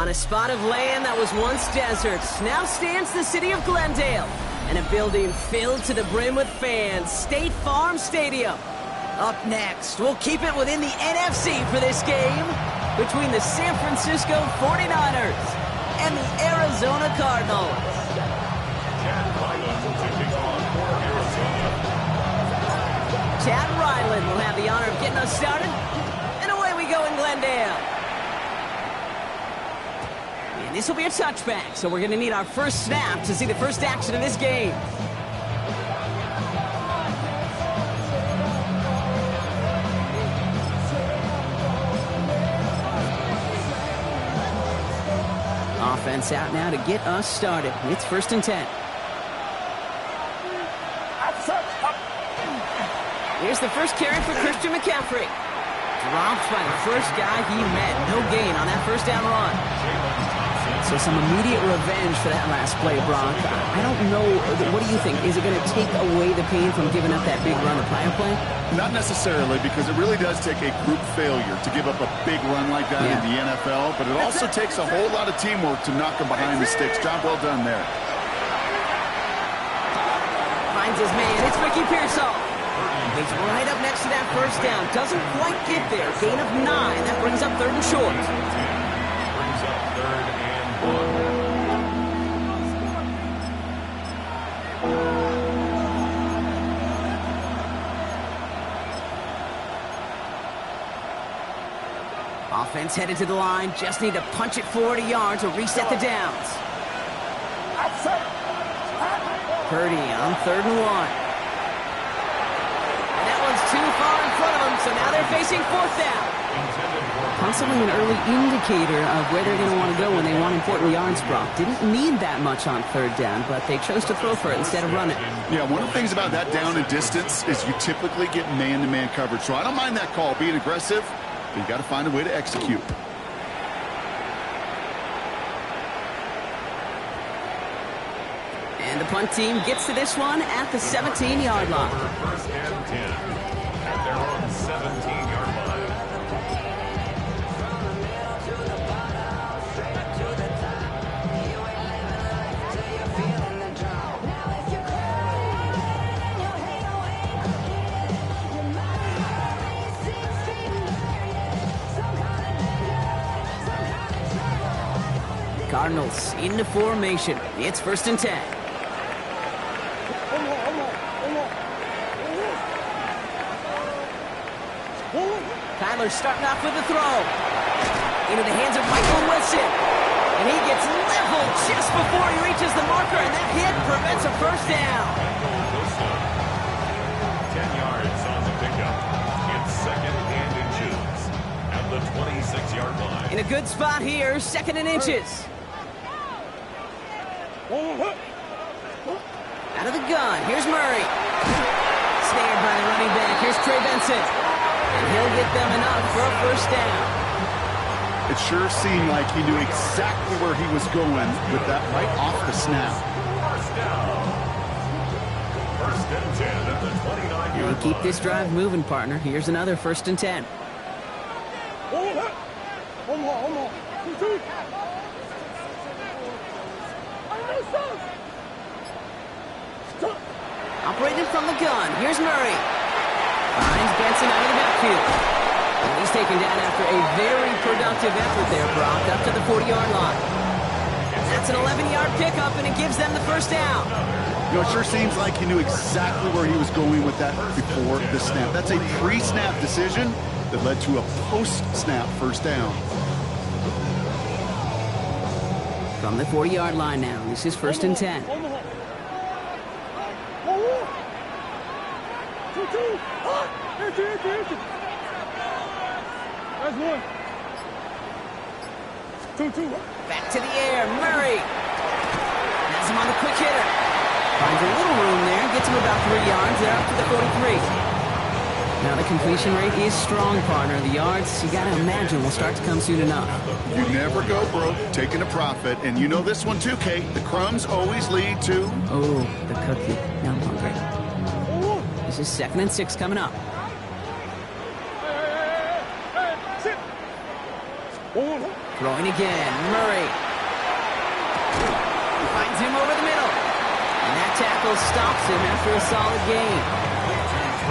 On a spot of land that was once desert, now stands the city of Glendale, and a building filled to the brim with fans, State Farm Stadium. Up next, we'll keep it within the NFC for this game between the San Francisco 49ers and the Arizona Cardinals. Chad Ryland will have the honor of getting us started, and away we go in Glendale. And this will be a touchback, so we're going to need our first snap to see the first action of this game. Offense out now to get us started. It's 1st and 10. Here's the first carry for Christian McCaffrey. Dropped by the first guy he met. No gain on that first down run. So some immediate revenge for that last play, Brock. I don't know. What do you think? Is it going to take away the pain from giving up that big run the prior play? Not necessarily, because it really does take a group failure to give up a big run like that in the NFL. But it also takes a whole lot of teamwork to knock him behind the sticks. Job well done there. Finds his man. It's Ricky Pearsall. He's right up next to that first down. Doesn't quite get there. Gain of 9. That brings up 3rd and short. Brings up 3rd and 1. Offense headed to the line. Just need to punch it 40 yards to reset the downs. Purdy on 3rd and 1. Too far in front of them, so now they're facing 4th down. Possibly an early indicator of where they're going to want to go when they want important yards, Brock. Didn't need that much on 3rd down, but they chose to throw for it instead of running. Yeah, one of the things about that down and distance is you typically get man-to-man coverage. So I don't mind that call, being aggressive, but you got to find a way to execute. And the punt team gets to this one at the 17-yard line. 1st and 10 at their own 17-yard line. Cardinals into formation. It's 1st and 10. Kyler starting off with a throw. Into the hands of Michael Wilson. And he gets leveled just before he reaches the marker, and that hit prevents a first down. 10 yards on the pickup. It's 2nd and inches at the 26-yard line. In a good spot here, 2nd and inches. Out of the gun, here's Murray. Snared by the running back, here's Trey Benson. And he'll get them enough for a first down. It sure seemed like he knew exactly where he was going with that right off the snap. First down. 1st and 10 at the 29-yard line. Keep this drive moving, partner. Here's another 1st and 10. Operated from the gun. Here's Murray. Finds Benson out of the backfield. And he's taken down after a very productive effort there, Brock, up to the 40-yard line. That's an 11-yard pickup, and it gives them the first down. You know, it sure seems like he knew exactly where he was going with that before the snap. That's a pre-snap decision that led to a post-snap first down. From the 40-yard line now, this is 1st and 10. Back to the air, Murray. Has him on the quick hitter. Finds a little room there, gets him about 3 yards. They're up to the 43. Now the completion rate is strong, partner. The yards, you got to imagine, will start to come soon enough. You never go broke taking a profit. And you know this one too, Kate. The crumbs always lead to... Oh, the cookie. Now I'm hungry. This is 2nd and 6 coming up. Throwing again. Murray. Finds him over the middle. And that tackle stops him after a solid gain.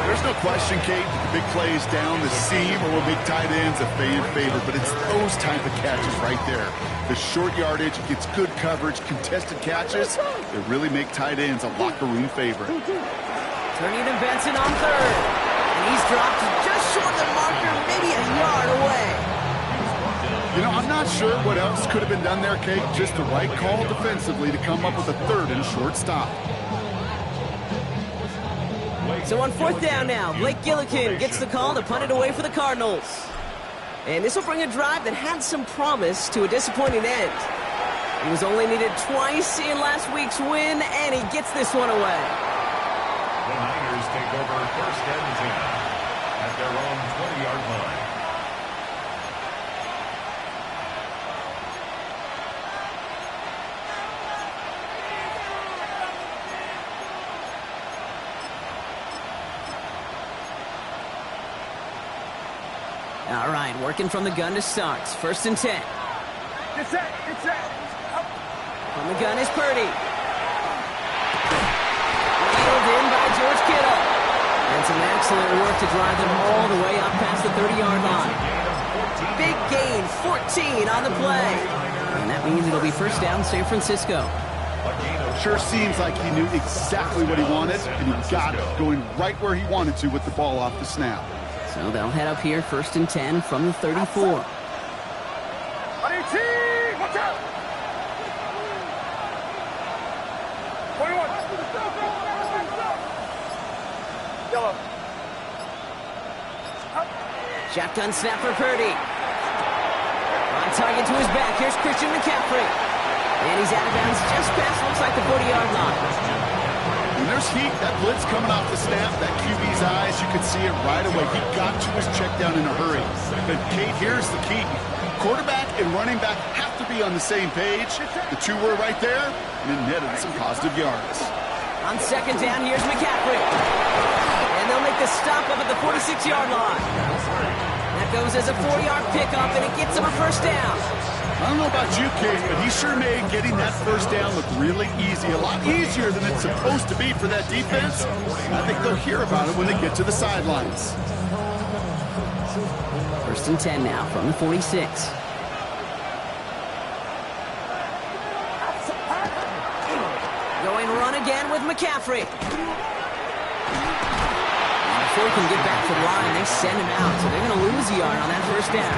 There's no question, Kate, the big plays down the seam or will make tight ends a fan favorite, but it's those type of catches right there. The short yardage, gets good coverage, contested catches, they really make tight ends a locker room favorite. Turning to Benson on third. And he's dropped just short of the marker, maybe a yard away. You know, I'm not sure what else could have been done there, Kate. Just the right call defensively to come up with a third and a short stop. So on fourth down now, Blake Gillikin gets the call to punt it away for the Cardinals. And this will bring a drive that had some promise to a disappointing end. He was only needed twice in last week's win, and he gets this one away. The Niners take over first and 10 at their own 20-yard line. All right, working from the gun to start. First and 10. Get set. From the gun is Purdy. Reeled in by George Kittle. And some excellent work to drive them all the way up past the 30-yard line. Big gain, 14 on the play. And that means it'll be first down San Francisco. Sure seems like he knew exactly what he wanted, and he got it, going right where he wanted to with the ball off the snap. So they'll head up here first and 10 from the 34. Watch out! 21. Yellow. Shotgun snap for Purdy. On target to his back. Here's Christian McCaffrey. And he's out of bounds just past, looks like the 40-yard line. When there's heat, that blitz coming off the snap, that QB's eyes, you could see it right away. He got to his check down in a hurry. But, Kate, here's the key. Quarterback and running back have to be on the same page. The two were right there, and it netted some positive yards. On second down, here's McCaffrey. And they'll make the stop up at the 46-yard line. That goes as a 4-yard pickup, and it gets him a first down. I don't know about you, Kate, but he sure made getting that first down look really easy. A lot easier than it's supposed to be for that defense. I think they'll hear about it when they get to the sidelines. First and 10 now from the 46. Going run again with McCaffrey. And before he can get back to the line, they send him out. So they're going to lose a yard on that first down.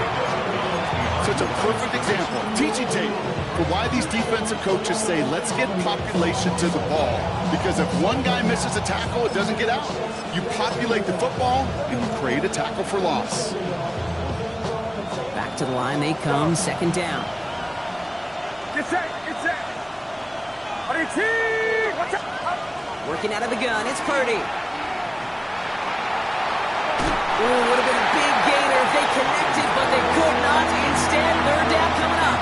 Such a perfect example, teaching tape, for why these defensive coaches say, let's get population to the ball. Because if one guy misses a tackle, it doesn't get out. You populate the football, and you create a tackle for loss. Back to the line they come, second down. Get set. Watch out. Working out of the gun, it's Purdy. Ooh, would have been a big gainer if they connected, but they could not. Instead, third down coming up.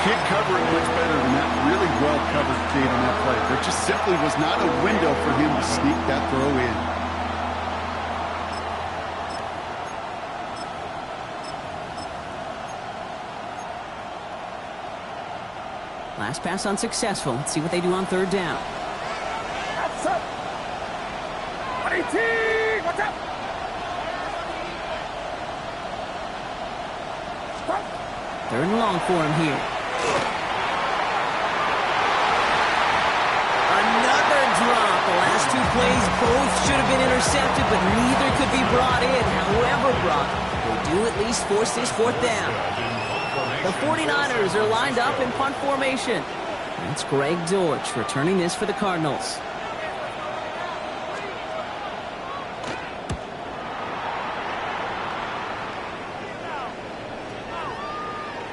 Can't cover it much better than that. Really well covered, Kate, on that play. There just simply was not a window for him to sneak that throw in. Last pass unsuccessful. Let's see what they do on third down. That's up. 18. Watch out. Third and long for him here. Another drop. The last two plays both should have been intercepted, but neither could be brought in. However brought, they do at least force this fourth down. The 49ers are lined up in punt formation. That's Greg Dortch returning this for the Cardinals.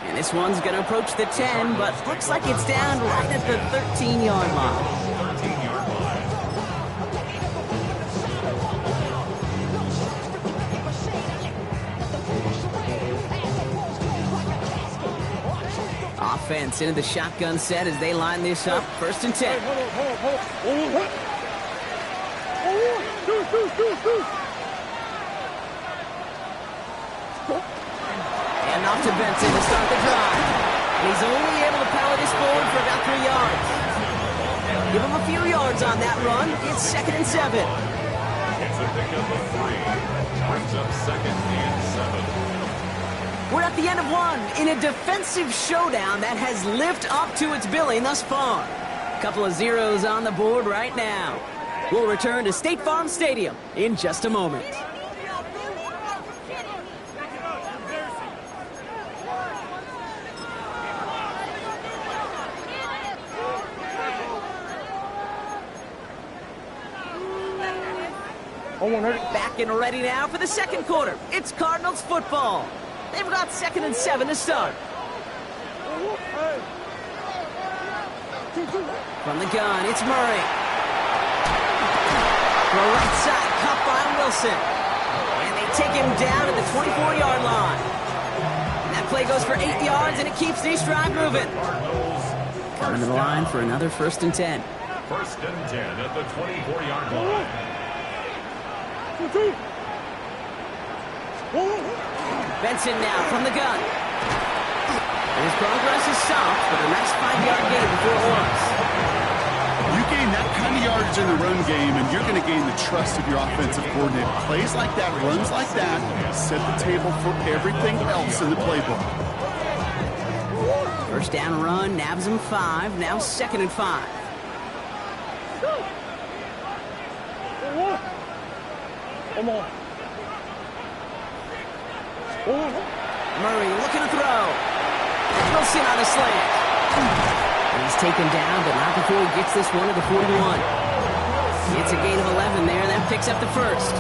And this one's going to approach the 10, but looks like it's down right at the 13-yard line. Offense into the shotgun set as they line this up. First and 10. And off to Benson to start the drive. And he's only able to power this forward for about 3 yards. Give him a few yards on that run. It's 2nd and 7. It's a pickup of 3. Brings up 2nd and 7. We're at the end of one in a defensive showdown that has lived up to its billing thus far. Couple of zeros on the board right now. We'll return to State Farm Stadium in just a moment. Back and ready now for the second quarter. It's Cardinals football. They've got 2nd and 7 to start. From the gun, it's Murray. To the right side, caught by Wilson. And they take him down at the 24-yard line. And that play goes for 8 yards, and it keeps the drive moving. Coming to the line for another 1st and 10. 1st and 10 at the 24-yard line. Benson now from the gun. And his progress is stopped, but a nice 5-yard gain before it was. You gain that kind of yardage in the run game, and you're going to gain the trust of your offensive coordinator. Plays like that, runs like that, set the table for everything else in the playbook. First down run, nabs him 5, now 2nd and 5. Murray looking to throw. Wilson on a slant. And he's taken down, but not before he gets this one to the 41. It's a gain of 11 there, and that picks up the first.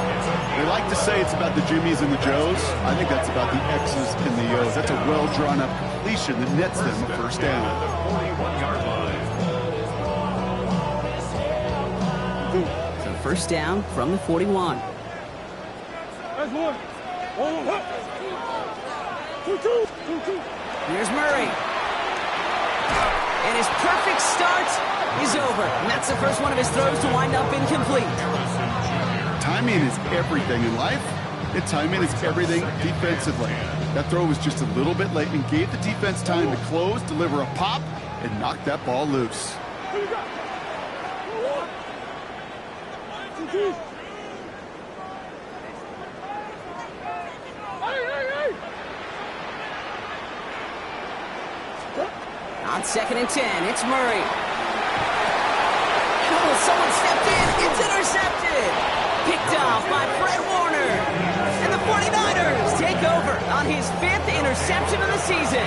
They like to say it's about the Jimmies and the Joes. I think that's about the X's and the O's. That's a well-drawn-up completion that nets them a first down. 41-yard line. So first down from the 41. Here's Murray. And his perfect start is over. And that's the first one of his throws to wind up incomplete. Timing is everything in life, and timing is everything defensively. That throw was just a little bit late and gave the defense time to close, deliver a pop, and knock that ball loose. On 2nd and 10, it's Murray. Oh, someone stepped in. It's intercepted. Picked off by Fred Warner. And the 49ers take over on his 5th interception of the season.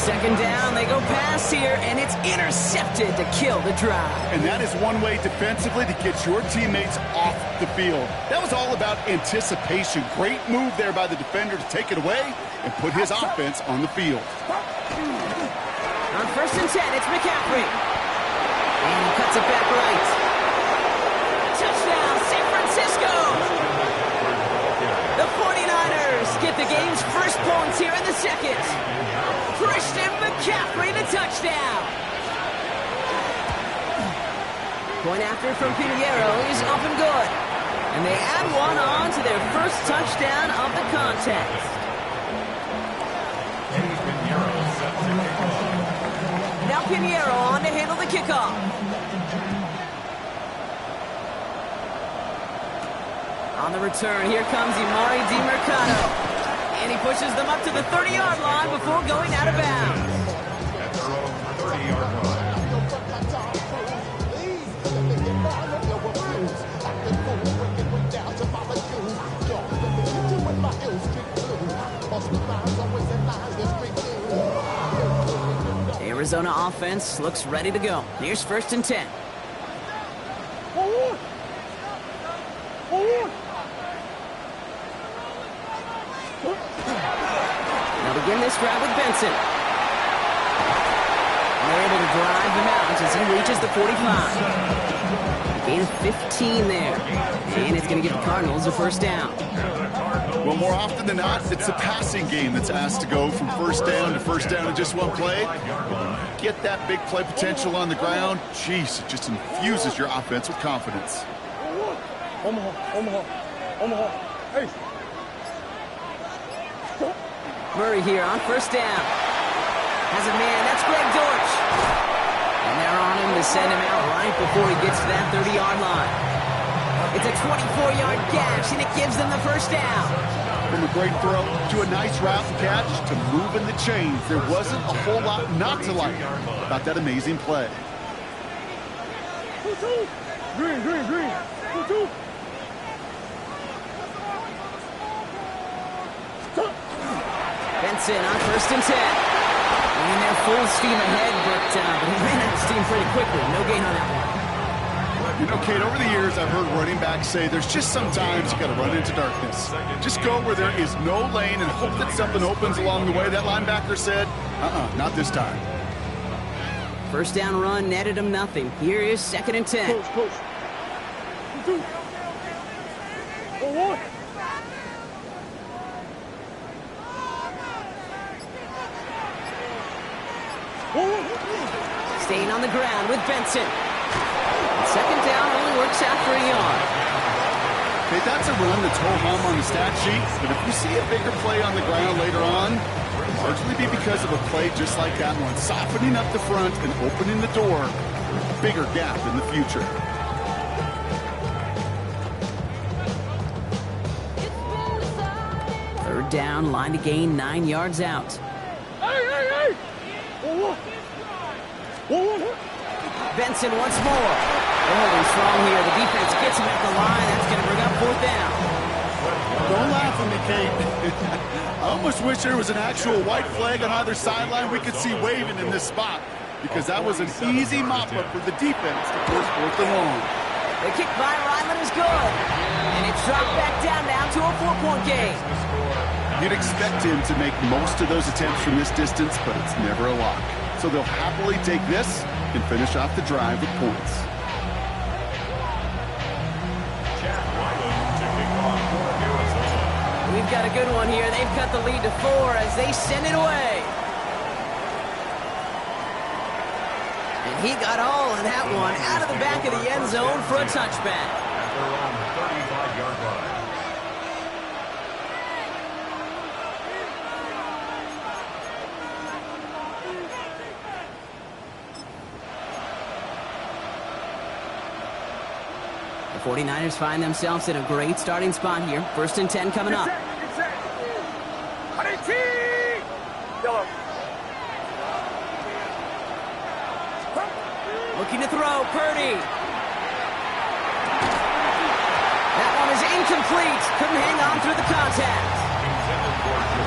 2nd down, they go pass here, and it's intercepted to kill the drive. And that is one way defensively to get your teammates off the field. That was all about anticipation. Great move there by the defender to take it away and put his offense on the field. On 1st and 10, it's McCaffrey. And he cuts it back right. Touchdown, San Francisco! The 49ers get the game's first points here in the second. Christian McCaffrey to touchdown. Point after from Pinheiro is up and good. And they add one on to their first touchdown of the contest. Now Pinheiro on to handle the kickoff. On the return, here comes Imari DiMercado. And he pushes them up to the 30-yard line before going out of bounds. At their own 30-yard line. Arizona offense looks ready to go. Here's 1st and 10. They'll begin this drive with Benson. And they're able to drive him out as he reaches the 45. Gain of 15 there. And it's going to give the Cardinals a first down. Well, more often than not, it's the passing game that's asked to go from first down in just one play. Get that big play potential on the ground. Jeez, it just infuses your offense with confidence. Murray here on first down. Has a man. That's Greg Dortch. And they're on him to send him out right before he gets to that 30-yard line. It's a 24-yard gash, and it gives them the first down. From a great throw to a nice route catch to moving the chains, there wasn't a whole lot not to like about that amazing play. Green. Benson on first and 10. And they're full steam ahead, but he ran out of steam pretty quickly. No gain on that one. You know, Kate, over the years, I've heard running backs say there's just sometimes you got to run into darkness. Just go where there is no lane and hope that something opens along the way. That linebacker said, not this time. First down run netted him nothing. Here is second and 10. Close. 2. 1. Staying on the ground with Benson. Second down only works out for a yard. Okay, that's a run that's ho-hum on the stat sheet, but if you see a bigger play on the ground later on, it'll largely be because of a play just like that one, softening up the front and opening the door, bigger gap in the future. Third down, line to gain 9 yards out. Hey! 1. Benson once more. They're holding strong here. The defense gets him at the line. That's going to bring up fourth down. Don't laugh at me, Kate. I almost wish there was an actual white flag on either sideline we could see waving in this spot, because that was an easy mop-up for the defense to force fourth and long. The kick by Ryland is good. And it's dropped back down now to a 4-point game. You'd expect him to make most of those attempts from this distance, but it's never a lock. So they'll happily take this and finish off the drive with points. We've got a good one here. They've cut the lead to 4 as they send it away. And he got all of that one out of the back of the end zone for a touchback. After around the 35-yard line. The 49ers find themselves in a great starting spot here. First and 10 coming up. Yellow. Looking to throw, Purdy. That one is incomplete. Couldn't hang on through the contact.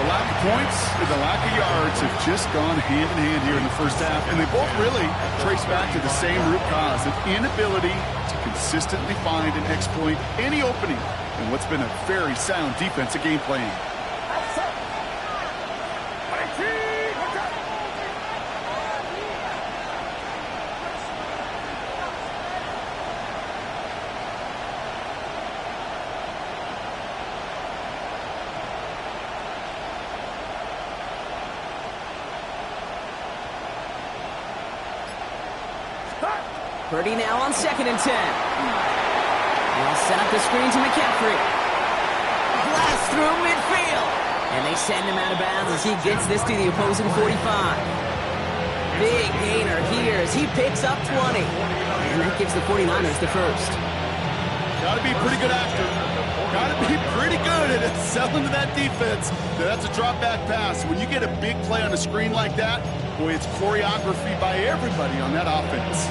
The lack of points and the lack of yards have just gone hand in hand here in the first half, and they both really trace back to the same root cause, an inability to consistently find and exploit any opening in what's been a very sound defensive game plan. Purdy now on second and 10. They'll set up the screen to McCaffrey. Blast through midfield. And they send him out of bounds as he gets this to the opposing 45. Big gainer here as he picks up 20. And that gives the 49ers the first. Got to be pretty good actor. Got to be pretty good at selling to that defense. That's a drop back pass. When you get a big play on a screen like that, boy, it's choreography by everybody on that offense.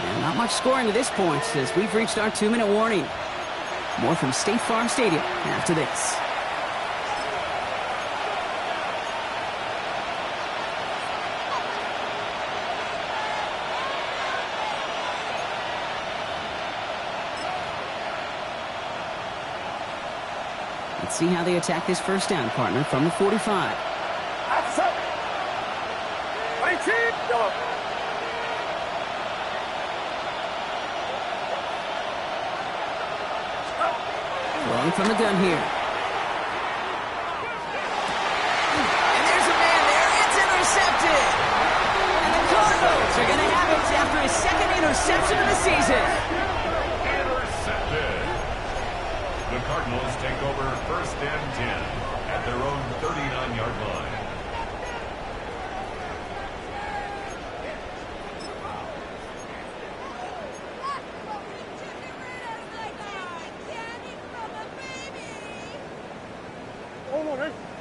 And not much scoring to this point as we've reached our 2-minute warning. More from State Farm Stadium after this. Let's see how they attack this first down, partner, from the 45. Outside. 19. Yellow. Throwing from the gun here. And there's a man there. It's intercepted. And the Cardinals are going to have it after his second interception of the season. Intercepted. take over first and 10 at their own 39-yard line.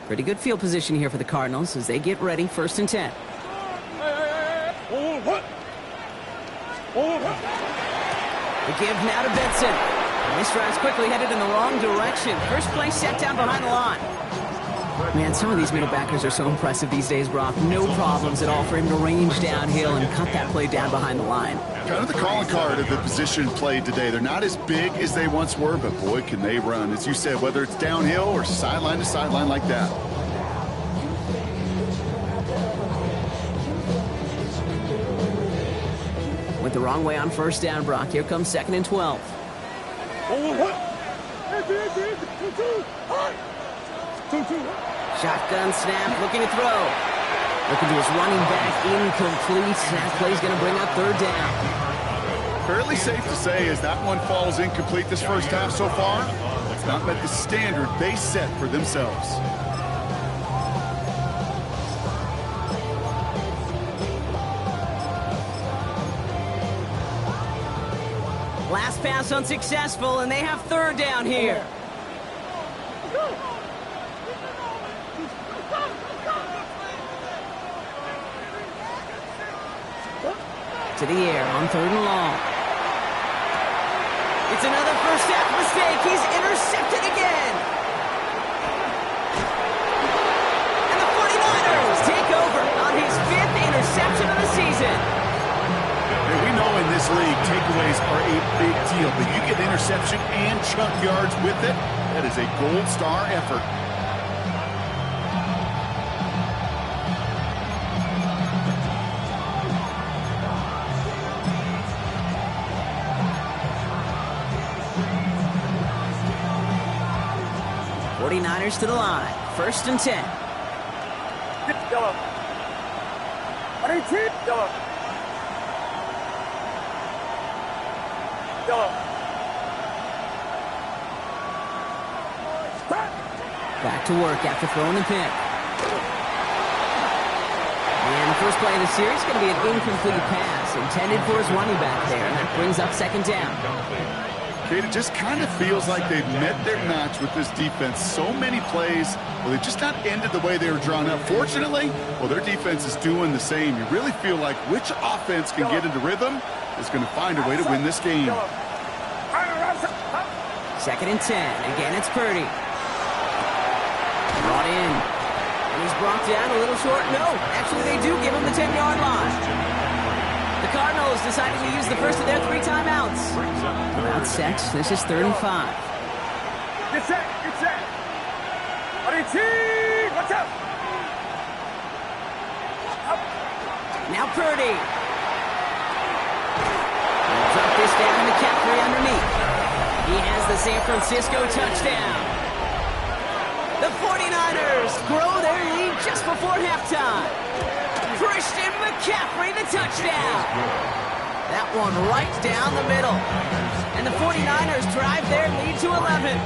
Pretty good field position here for the Cardinals as they get ready, first and 10. The give now to Benson. And this drive's quickly headed in the wrong direction. First play set down behind the line. Man, some of these middle backers are so impressive these days, Brock. No problems at all for him to range downhill and cut that play down behind the line. Kind of the calling card of the position played today. They're not as big as they once were, but boy, can they run. As you said, whether it's downhill or sideline to sideline like that. Went the wrong way on first down, Brock. Here comes second and 12. Shotgun snap, looking to throw. Looking to his running back, incomplete. That play's going to bring up third down. Fairly safe to say as that one falls incomplete this first half so far, it's not met the standard they set for themselves. Last pass unsuccessful, and they have third down here. To the air on third and long. It's another first half mistake. He's intercepted again. And the 49ers take over on his 5th interception of the season. And we know in this league, takeaways are a big deal, but you get interception and chunk yards with it. That is a gold star effort. Niners to the line. First and 10. Yellow. 18. Yellow. Yellow. Back to work after throwing the pick. And the first play of the series is going to be an incomplete pass intended for his running back there, and that brings up second down. It just kind of feels like they've met their match with this defense. So many plays, well, they've just not ended the way they were drawn up. Fortunately, well, their defense is doing the same. You really feel like which offense can get into rhythm is going to find a way to win this game. Second and 10. Again, it's Purdy. Brought in. And he's brought down a little short. No, actually, they do give him the 10-yard line. The Cardinals deciding to use the first of their 3 timeouts. About set. This is third and 5. Get set. Get set. 18. Watch out. Now Purdy. Drop this down to McCaffrey underneath. He has the San Francisco touchdown. The 49ers grow their lead just before halftime. Christian McCaffrey, the touchdown. That one right down the middle. And the 49ers drive their lead to 11.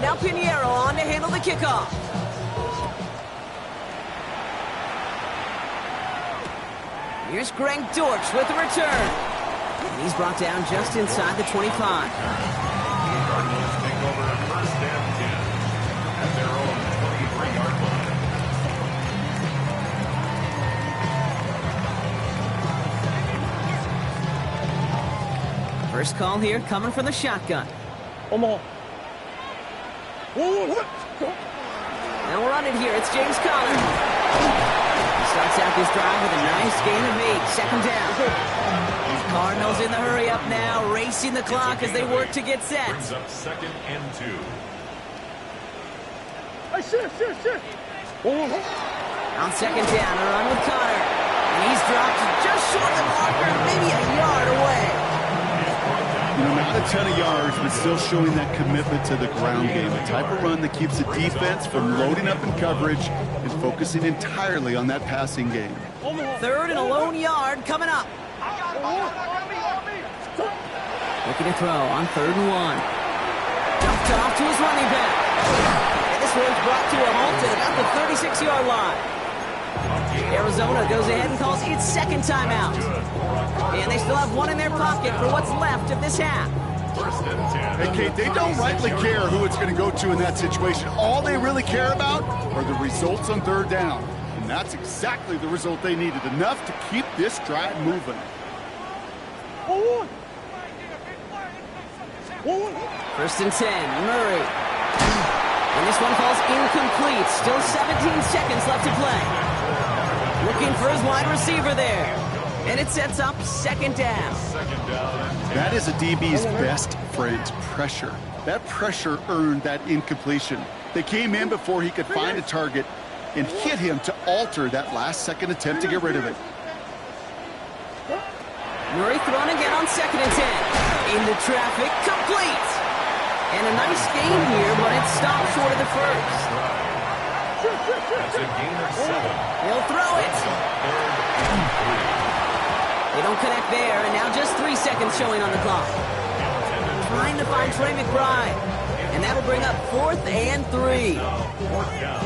Now Pinheiro on to handle the kickoff. Here's Greg Dortch with the return. And he's brought down just inside the 25. Cardinals take over first and 10 at their own 23-yard line. First call here coming from the shotgun. Now Now we're on it here. It's James Conner. He starts out this drive with a nice gain of 8. Second down. Cardinals in the hurry up now, racing the clock as they work to get set. Brings up second and 2. Hey, shit. On second down, a run with Conner. And he's dropped just short of the marker, maybe a yard away. He's brought down You know, not a ton of yards, but still showing that commitment to the ground game. The type of run that keeps the defense from loading up in coverage and focusing entirely on that passing game. Third and a lone yard coming up. Looking to throw on 3rd and 1. Dumped off to his running back. And this one's brought to a halt at about the 36-yard line. Arizona goes ahead and calls its second timeout. And they still have one in their pocket for what's left of this half. Hey, Kate, they don't rightly care who it's going to go to in that situation. All they really care about are the results on 3rd down. And that's exactly the result they needed. Enough to keep this drive moving. 1st and 10, Murray. And this one falls incomplete. Still 17 seconds left to play. Looking for his wide receiver there. And it sets up 2nd down. That is a DB's best friend, pressure. That pressure earned that incompletion. They came in before he could find a target and hit him to alter that last-second attempt to get rid of it. Murray thrown again on 2nd and 10. Into traffic, complete. And a nice gain here, but it stopped short of the first. That's a gain of 7. He'll throw it. They don't connect there, and now just 3 seconds showing on the clock. Trying to find Trey McBride. And that'll bring up 4th and 3.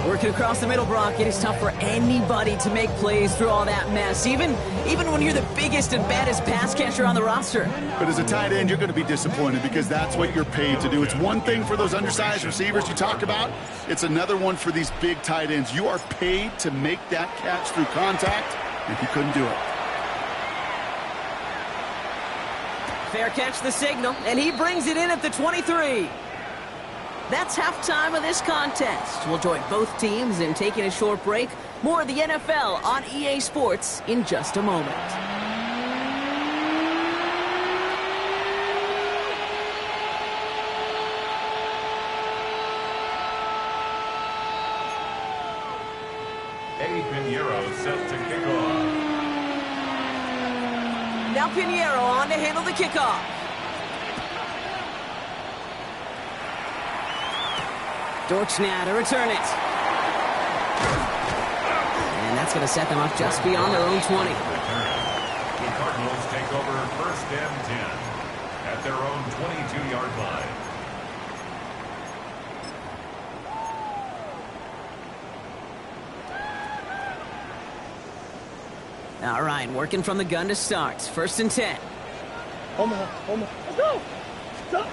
Working across the middle, Brock, it is tough for anybody to make plays through all that mess, even when you're the biggest and baddest pass catcher on the roster. But as a tight end, you're going to be disappointed because that's what you're paid to do. It's one thing for those undersized receivers you talked about. It's another one for these big tight ends. You are paid to make that catch through contact, and he couldn't do it. Fair catch the signal, and he brings it in at the 23. That's halftime of this contest. We'll join both teams in taking a short break. More of the NFL on EA Sports in just a moment. Eddie Pinheiro set to kick off. Now Pinheiro on to handle the kickoff. Dortch now to return it. And that's going to set them up just beyond their own 20. The Cardinals take over 1st and 10 at their own 22-yard line. All right, working from the gun to start. 1st and 10. Omaha. Let's go. Stop.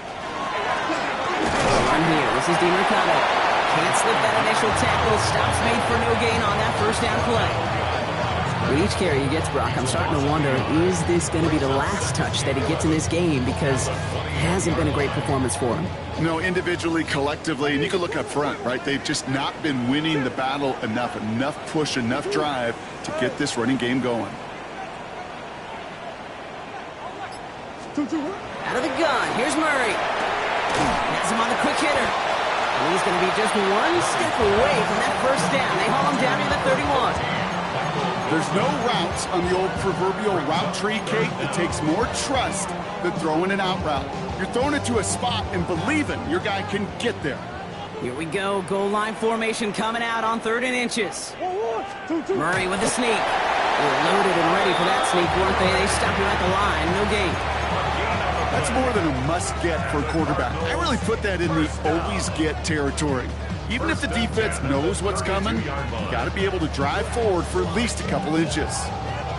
On here, this is DiMercado. Can't slip that initial tackle. Stops made for no gain on that 1st down play. With each carry he gets, Brock, I'm starting to wonder, is this going to be the last touch that he gets in this game? Because it hasn't been a great performance for him. No, individually, collectively, and you can look up front, right? They've just not been winning the battle enough push, enough drive to get this running game going. Out of the gun, here's Murray. Has him on the quick hitter. And he's going to be just one step away from that 1st down. They haul him down to the 31. There's no routes on the old proverbial route tree, Kate, that takes more trust than throwing an out route. You're throwing it to a spot and believing your guy can get there. Here we go. Goal line formation coming out on 3rd and inches. Murray with the sneak. They were loaded and ready for that sneak, weren't they? They stopped him at the line. No gain. That's more than a must-get for a quarterback. I really put that in the always-get territory. Even if the defense knows what's coming, you got to be able to drive forward for at least a couple inches.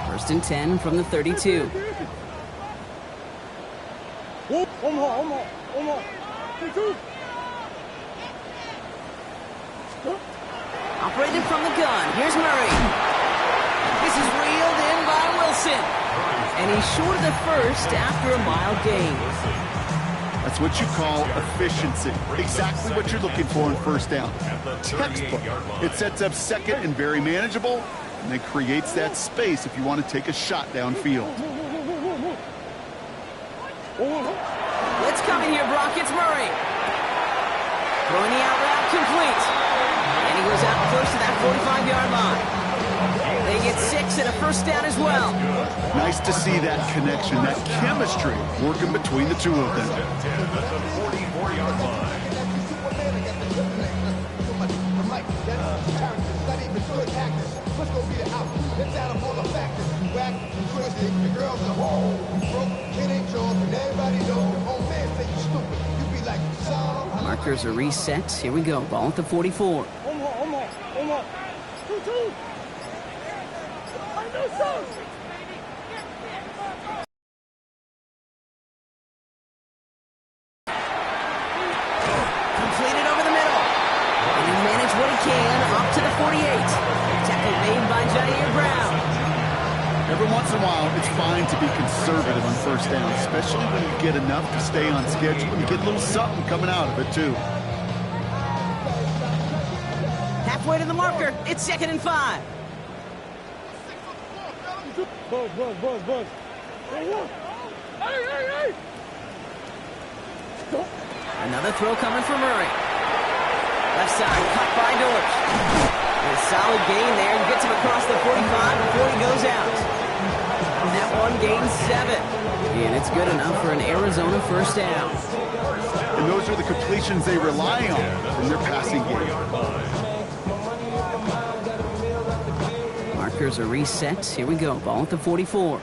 1st and 10 from the 32. Omaha. Operated from the gun. Here's Murray. This is reeled in by Wilson. And he's short of the 1st after a mild gain. That's what you call efficiency. Exactly what you're looking for in 1st down. Textbook. It sets up 2nd and very manageable, and then creates that space if you want to take a shot downfield. Blitz coming here, Brock. It's Murray. Throwing the out route complete. And he goes out close to that 45-yard line. They get 6 and a first down as well. Nice to see that connection, that chemistry working between the two of them. 10 at the 44-yard line. Markers are reset. Here we go. Ball at the 44. Omar. 2-2. I know so. Completed over the middle. And he managed what he can up to the 48. Tackle made by Jair Brown. Every once in a while, it's fine to be conservative on first down, especially when you get enough to stay on schedule and get a little something coming out of it, too. Halfway to the marker. It's 2nd and 5. Buzz. Hey. Another throw coming from Murray. Left side, cut by Dortch. And a solid gain there. He gets him across the 45 before he goes out. That one gains 7. And it's good enough for an Arizona first down. And those are the completions they rely on from their passing game. Markers are reset. Here we go. Ball at the 44.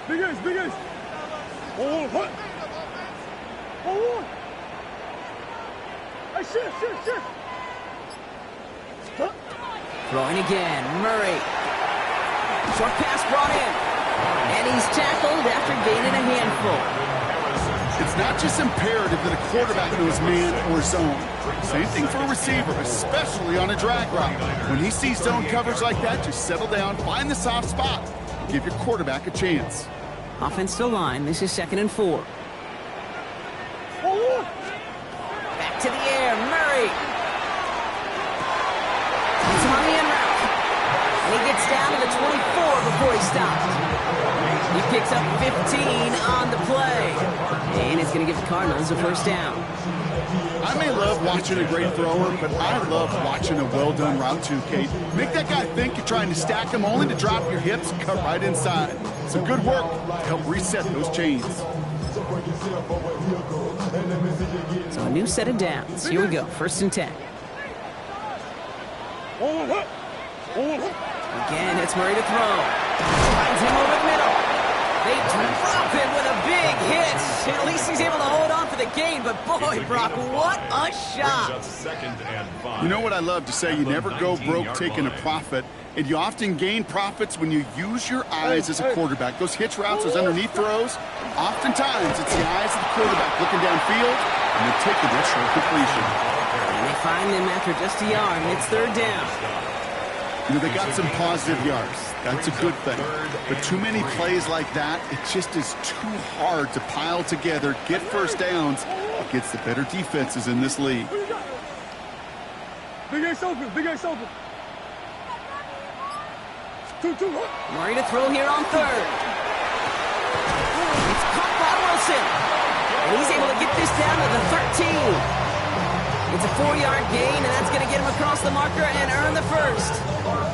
Big ace. Oh. Hey, shit. Throwing again. Murray. Short pass brought in. And he's tackled after gaining a handful. It's not just imperative that a quarterback knows man or zone. Same thing for a receiver, especially on a drag route. When he sees zone coverage like that, just settle down, find the soft spot, and give your quarterback a chance. Offense to line. This is 2nd and 4. Back to the air. Murray. It's on the end route. And he gets down to the 24 before he stops. He picks up 15 on the play. And it's going to give the Cardinals a first down. I may love watching a great thrower, but I love watching a well-done route too, Kate. Make that guy think you're trying to stack him only to drop your hips and cut right inside. Some good work to help reset those chains. So a new set of downs. Here we go. 1st and 10. Again, it's Murray to throw. Finds him over the middle. They drop him with a big hit. At least he's able to hold on for the gain. But boy, Brock, what a shot. You know what I love to say? You never go broke taking a profit. And you often gain profits when you use your eyes as a quarterback. Those hitch routes, those underneath throws, oftentimes it's the eyes of the quarterback looking downfield and then taking that short completion. And they find him after just a yard, and it's 3rd down. You know, they got some positive yards. That's a good thing. But too many plays like that, it just is too hard to pile together, get first downs against the better defenses in this league. Big ace open. 2-2. Murray to throw here on 3rd. It's caught by Wilson. And he's able to get this down to the 13. It's a 4-yard gain, and that's going to get him across the marker and earn the first.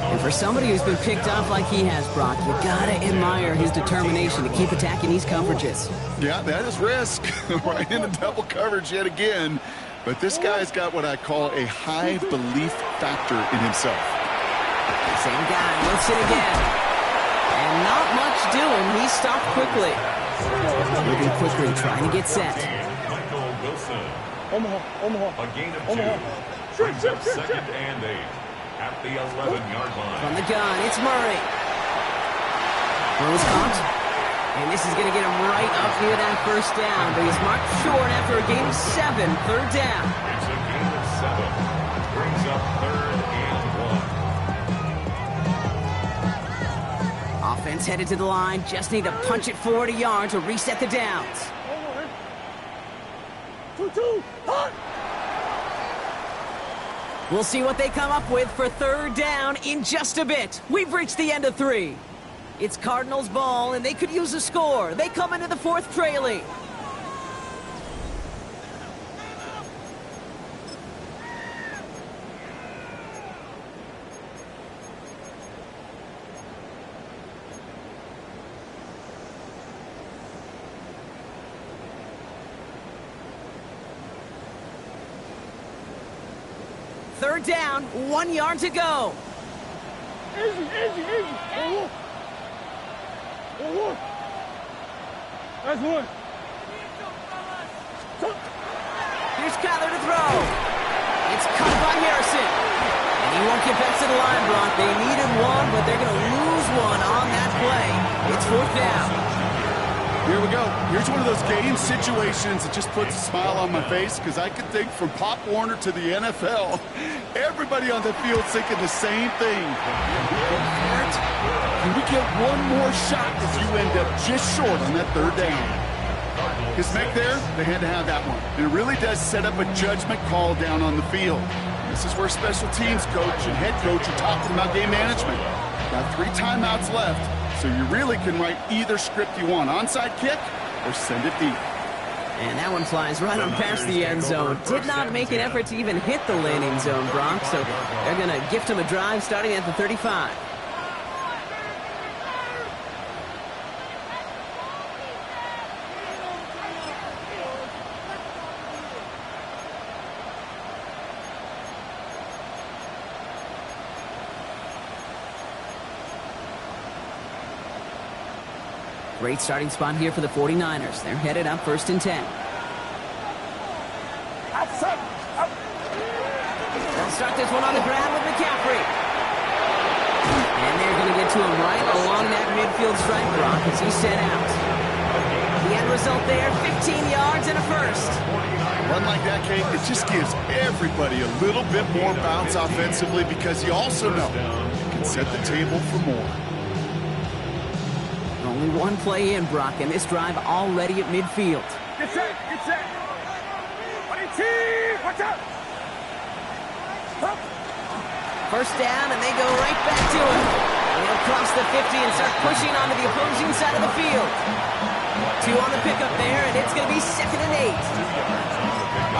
And for somebody who's been picked off like he has, Brock, you got to admire his determination to keep attacking these coverages. Yeah, that is risk. Right into double coverage yet again. But this guy's got what I call a high belief factor in himself. Same guy, Wilson again. And not much doing. He stopped quickly. Moving quickly, trying to get set. Michael Wilson. Omaha. A gain of 2. Brings up 2nd and 8 at the 11-yard line. From the gun, it's Murray. Throws caught. And this is going to get him right up near that first down. But he's marked short after a gain of 7. 3rd down. It's a gain of 7. Brings up 3rd and 1. Offense headed to the line. Just need to punch it forward a yard to reset the downs. 2-2. We'll see what they come up with for 3rd down in just a bit. We've reached the end of 3. It's Cardinals ball, and they could use a score. They come into the 4th trailing. Third down, 1 yard to go. Easy, easy, easy. One. That's one. Here's Kyler to throw. It's caught by Harrison. And he won't get back to the line, Brock. They needed one, but they're going to lose one on that play. It's fourth down. Here we go. Here's one of those game situations that just puts a smile on my face because I can think from Pop Warner to the NFL, everybody on the field thinking the same thing. Can we get one more shot as you end up just short on that third down? His make there, they had to have that one. And it really does set up a judgment call down on the field. This is where special teams coach and head coach are talking about game management. Got 3 timeouts left. So you really can write either script you want, onside kick or send it deep. And that one flies right on past the end zone. Did not make an effort to even hit the landing zone, Brock. So they're going to gift him a drive starting at the 35. Great starting spot here for the 49ers. They're headed up 1st and 10. They'll start this one on the ground with McCaffrey. And they're going to get to him right along that midfield stripe, Brock, as he's sent out. The end result there, 15 yards and a first. Run like that, Kate, it just gives everybody a little bit more bounce offensively because you also know you can set the table for more. Only one play in, Brock, and this drive already at midfield. Get set, get set. Watch out. First down, and they go right back to him. They'll cross the 50 and start pushing onto the opposing side of the field. 2 on the pickup there, and it's going to be 2nd and 8.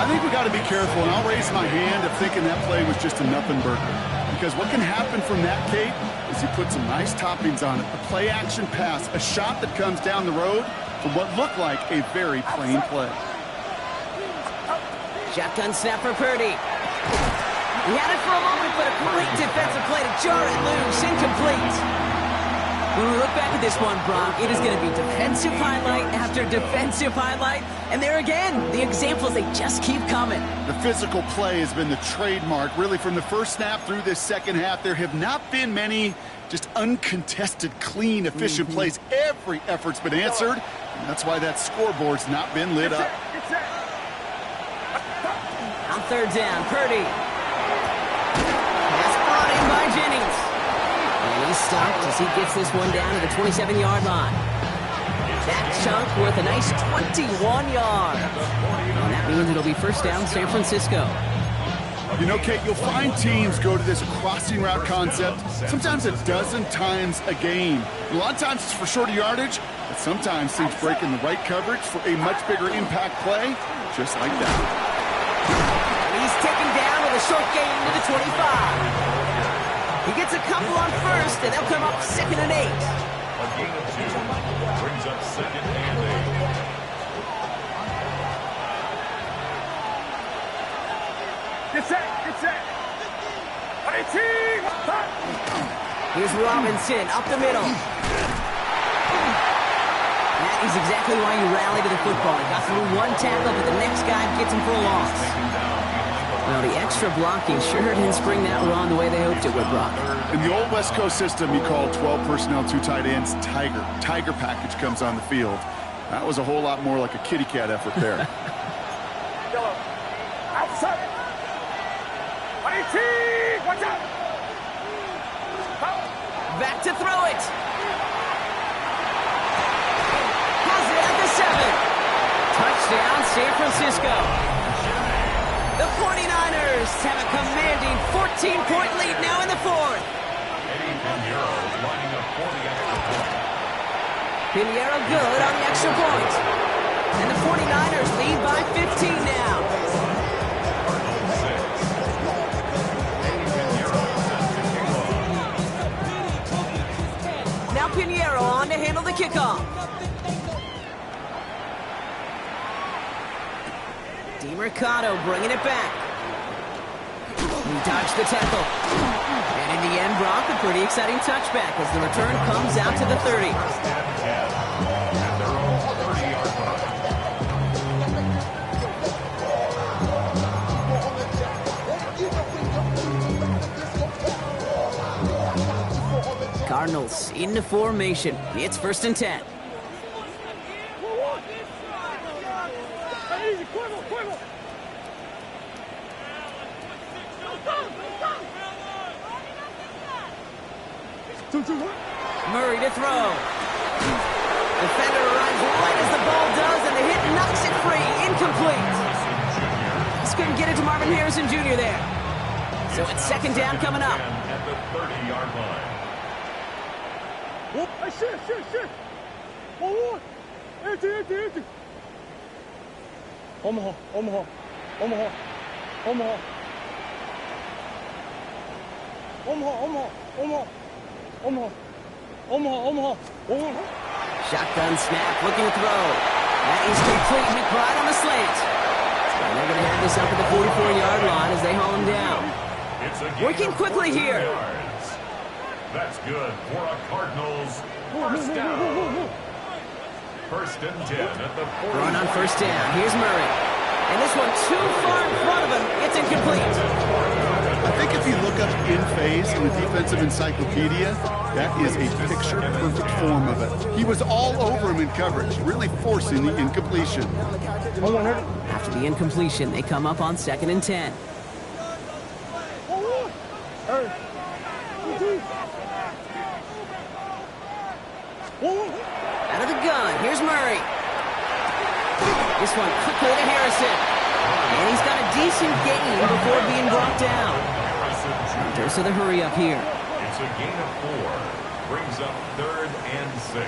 I think we got to be careful, and I'll raise my hand of thinking that play was just a nothing burger. Because what can happen from that, Kate, is you put some nice toppings on it. A play-action pass, a shot that comes down the road from what looked like a very plain play. Shotgun snap for Purdy. He had it for a moment, but a great defensive play to jar it loose, incomplete. When we look back at this one, Brock, it is going to be defensive highlight after defensive highlight. And there again, the examples, they just keep coming. The physical play has been the trademark. Really, from the first snap through this second half, there have not been many just uncontested, clean, efficient plays. Every effort's been answered, and that's why that scoreboard's not been lit up. On 3rd down, Purdy. That's brought in by Jennings. And he's stopped as he gets this one down to the 27-yard line. That chunk worth a nice 21 yards. And that means it'll be first down, San Francisco. You know, Kate, you'll find teams go to this crossing route concept sometimes a dozen times a game. A lot of times it's for shorter yardage, but sometimes teams break in the right coverage for a much bigger impact play, just like that. He's taken down with a short gain to the 25. He gets a couple on first, and they'll come up 2nd and 8. A gain of 2 brings up 2nd and 8. Get set, get set. 18. Here's Robinson up the middle. That is exactly why you rally to the football. He got through one tackle, but the next guy gets him for a loss. Well, the extra blocking sure didn't spring that run the way they hoped it would, Brock. In the old West Coast system, you call 12 personnel, 2 tight ends, Tiger. Tiger package comes on the field. That was a whole lot more like a kitty cat effort there. Outside. 18. Watch out. Back to throw it. Has it at the 7. Touchdown, San Francisco. The 49ers have a commanding 14-point lead now in the 4th. Pinheiro good on the extra point. And the 49ers lead by 15 now. Now Pinheiro on to handle the kickoff. DeMercado bringing it back. Dodged the tackle. And in the end, Brock, a pretty exciting touchback as the return comes out to the 30. At their own 30-yard line. Cardinals into formation. It's 1st and 10. Murray to throw. Defender arrives right as the ball does, and the hit knocks it free. Incomplete. Just couldn't get it to Marvin Harrison Jr. there. So it's 2nd down coming up. At the 30-yard line. Shit. Empty. Omaha. Shotgun snap, looking to throw. That is complete. McBride on the slant. And they're going to have this up at the 44-yard line as they haul him down. It's a Working quickly here. Yards. That's good for a Cardinals 1st down. 1st and 10 at the 40. Run on 1st down. Here's Murray. And this one too far in front of him. It's incomplete. I think if you look up in phase in the defensive encyclopedia, that is a picture-perfect form of it. He was all over him in coverage, really forcing the incompletion. After the incompletion, they come up on 2nd and 10. Out of the gun, here's Murray. This one quickly to Harrison. And he's got a decent gain before being brought down. There's the hurry up here. It's a gain of 4. Brings up 3rd and 6.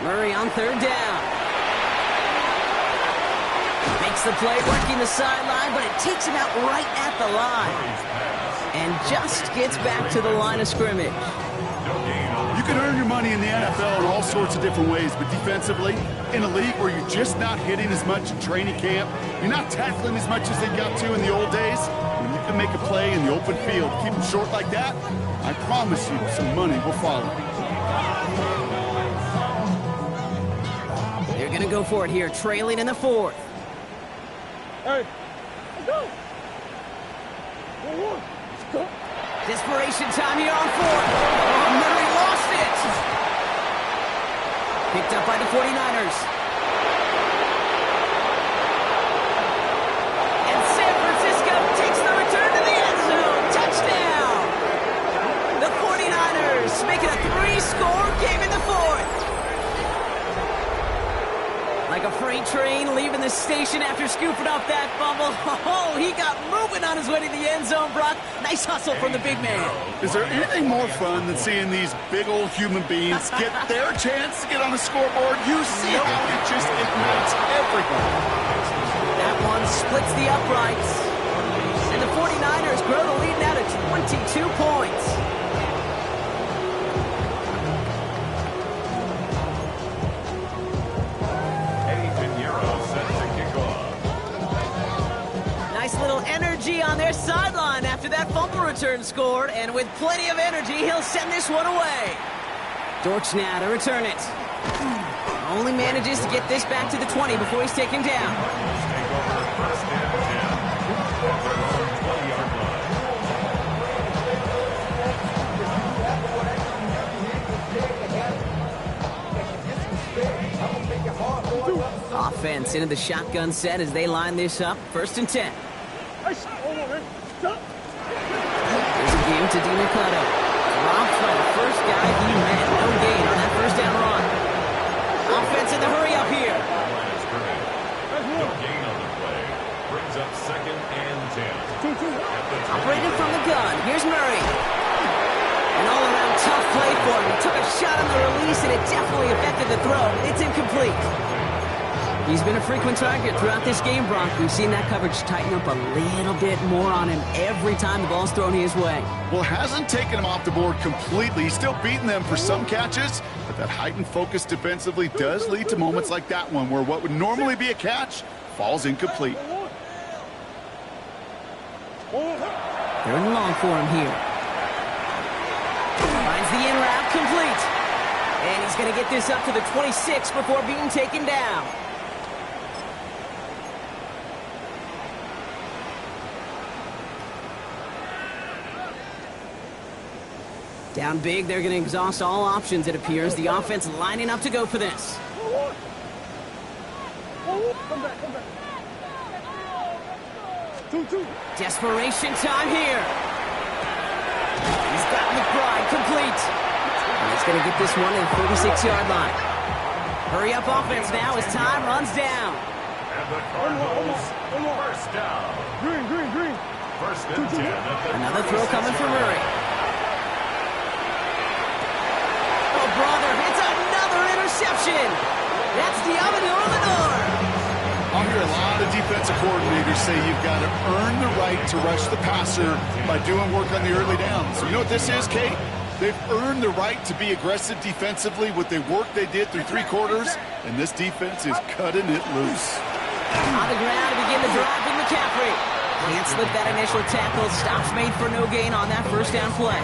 Murray on 3rd down. Makes the play, working the sideline, but it takes him out right at the line. And just gets back to the line of scrimmage. You can earn your money in the NFL in all sorts of different ways, but defensively, in a league where you're just not hitting as much in training camp, you're not tackling as much as they got to in the old days, when you can make a play in the open field, keep them short like that, I promise you some money will follow. They're going to go for it here, trailing in the 4th. Hey, let's go. Desperation time here on 4th. Oh, Murray lost it. Picked up by the 49ers. And San Francisco takes the return to the end zone. Touchdown. The 49ers make it a 3-score game in the 4th. Like a freight train leaving the station after scooping up that fumble. Oh, he got moving on his way to the end zone, Brock. Nice hustle from the big man. Is there anything more fun than seeing these big old human beings get their chance to get on the scoreboard? You see how it just ignites everything. That one splits the uprights. And the 49ers grow the lead now to 22 points. Nice little energy on their sideline after that fumble return scored, and with plenty of energy, he'll send this one away. Dortch now to return it. Only manages to get this back to the 20 before he's taken down. Take over 1st and 10 at their own 20-yard line. Offense into the shotgun set as they line this up. 1st and 10. There's a game to DiNicola. Dropped by the first guy he met. No gain on that 1st down run. Offense in the hurry up here. No gain on the play. Brings up 2nd and 10. Operating from the gun. Here's Murray. An all-around tough play for him. He took a shot on the release, and it definitely affected the throw. It's incomplete. He's been a frequent target throughout this game, Brock. We've seen that coverage tighten up a little bit more on him every time the ball's thrown his way. Well, it hasn't taken him off the board completely. He's still beating them for some catches, but that heightened focus defensively does lead to moments like that one where what would normally be a catch falls incomplete. They're in long for him here. Finds the in route complete. And he's going to get this up to the 26 before being taken down. Down big, they're going to exhaust all options, it appears. The offense lining up to go for this. Come back. Two. Desperation time here. He's got McBride complete. And he's going to get this one at the 36-yard line. Hurry up offense now as time runs down. And the Cardinals, first down. Green. First and 10. Another throw coming from Murray. Oh, brother, it's another interception. That's the Amador. I'll hear a lot of defensive coordinators say you've got to earn the right to rush the passer by doing work on the early downs. You know what this is, Kate? They've earned the right to be aggressive defensively with the work they did through 3 quarters, and this defense is cutting it loose. On the ground to begin the drive with McCaffrey. Can't slip that initial tackle. Stops made for no gain on that first down play.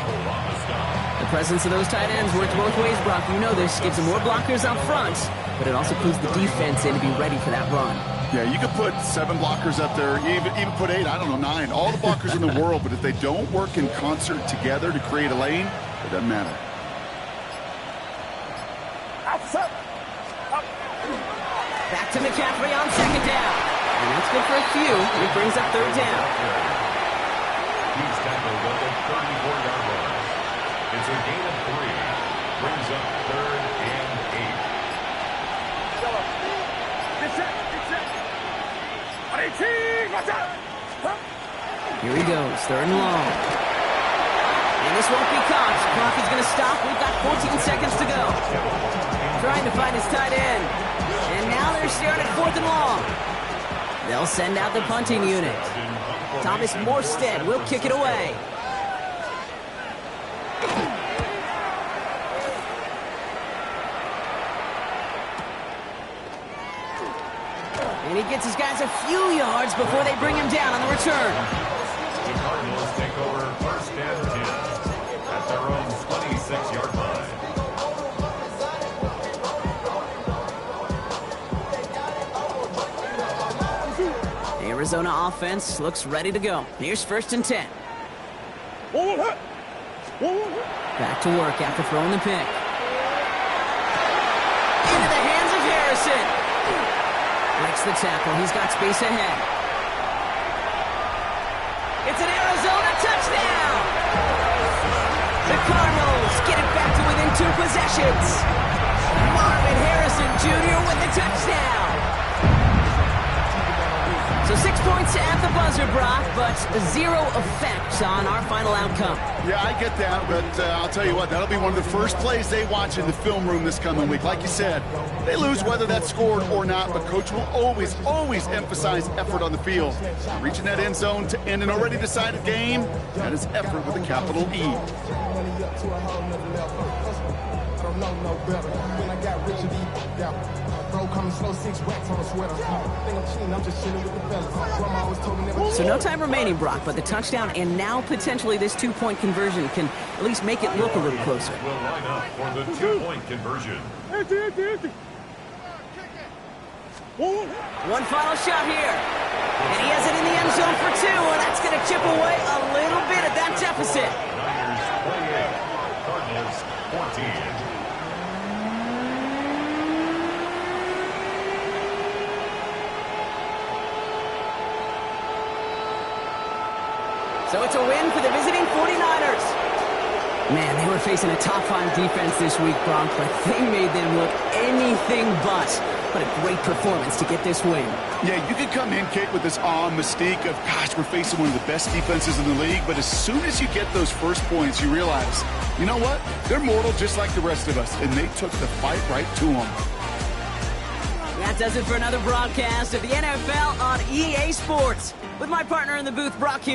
The presence of those tight ends works both ways, Brock. You know this. Gives them more blockers up front, but it also puts the defense in to be ready for that run. Yeah, you could put 7 blockers up there, even put 8, I don't know, 9. All the blockers in the world, but if they don't work in concert together to create a lane, it doesn't matter. Back to McCaffrey on second down. And that's good for a few. It brings up third down. He's tackled at the 34-yard line. It's a gain of 3. Brings up third and 8. Here he goes, third and long. And this won't be caught. Clock is going to stop. We've got 14 seconds to go. Trying to find his tight end. And now they're staring at fourth and long. They'll send out the punting unit. Thomas Morstead will kick it away. And he gets his guys a few yards before they bring him down on the return. The Cardinals take over first and 10 at their own 26-yard line. The Arizona offense looks ready to go. Here's first and 10. Back to work after throwing the pick. Into the hands of Harrison. Breaks the tackle. He's got space ahead. It's an Arizona touchdown. The Cardinals get it back to within 2 possessions. Marvin Harrison Jr. with the touchdown. So 6 points at the buzzer, Brock, but 0 effect on our final outcome. Yeah, I get that, but I'll tell you what, that'll be one of the first plays they watch in the film room this coming week. Like you said, they lose whether that's scored or not, but Coach will always emphasize effort on the field. Reaching that end zone to end an already decided game, that is effort with a capital E. So no time remaining, Brock, but the touchdown and now potentially this 2-point conversion can at least make it look a little closer. Will line up for the 2-point conversion. Empty. One final shot here. And he has it in the end zone for 2, and that's going to chip away a little bit at that deficit. Niners 28, Cardinals 14. So it's a win for the visiting 49ers. Man, they were facing a top-5 defense this week, Brock, but they made them look anything but. What a great performance to get this win. Yeah, you could come in, Kate, with this awe and mystique of, gosh, we're facing one of the best defenses in the league, but as soon as you get those first points, you realize, you know what? They're mortal just like the rest of us, and they took the fight right to them. That does it for another broadcast of the NFL on EA Sports. With my partner in the booth, Brock Hughes.